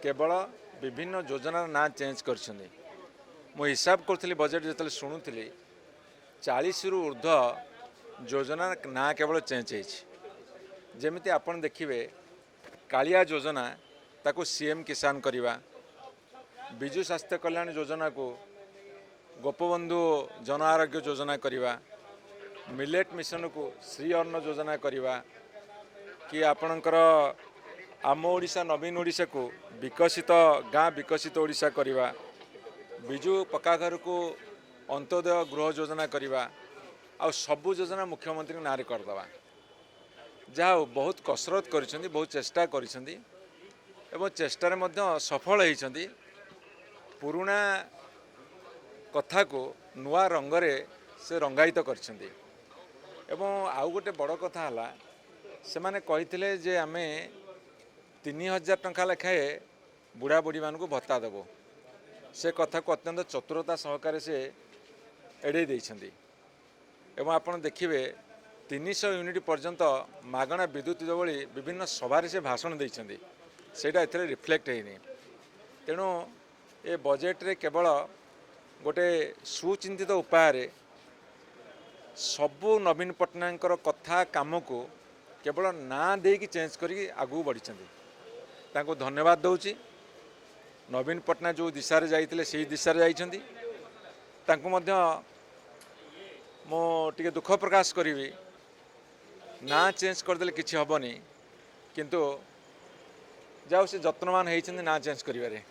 केवल विभिन्न योजनार ना चेंज कर हिसाब करी बजेट जो शुणुली 40 रु ऊर्ध्व योजना ना केवल चेंज होमती आपड़ देखिए कालिया योजना ताकू सीएम किसान करवा विजु स्वास्थ्य कल्याण योजना को गोपबंधु जन आरोग्य योजना करवा मिलेट मिशन को श्री अन्न योजना करवा कि आपणकर आम ओडिशा नवीन ओडिशा को विकसित गाँ विकसित ओडिशा करवा विजु पक्का घर को अंत्योदय गृह योजना करवा आ सबु योजना मुख्यमंत्री ना करदे जहाँ बहुत कसरत कर बहुत चेष्टा कर चेष्टार सफल होती पुराणा कथा को नुआ रंगरे से रंगायित कर आउ गोटे बड़ कथा है से माने कही जे आमे 3000 टंका लेखाए बुढ़ा बुढ़ी मानक भत्ता देव से कथा को अत्यंत चतुरता सहकार से एड़े देइछंदी एवं आप देखिए 300 यूनिट पर्यंत मागणा विद्युत जोड़ी विभिन्न सभार से भाषण देइछंदी सेटा एथरे रिफ्लेक्ट होइनी तेणु ए बजेट रे केवल गोटे सुचिंतित उपाय सबू नवीन पट्टनायक कथा काम को केवल ना देकी चेंज करी आगू बढ़ी तांको धन्यवाद दौची नवीन पट्टनायक जो दिशा रे जाइतिले से दिशा रे जाइछंदी तांको मध्य मो टिके दुख प्रकाश करी ना चेंज करदेले किछि हबनी किंतु जाओ से जत्नवान होइछंदी ना चेंज करिवारे।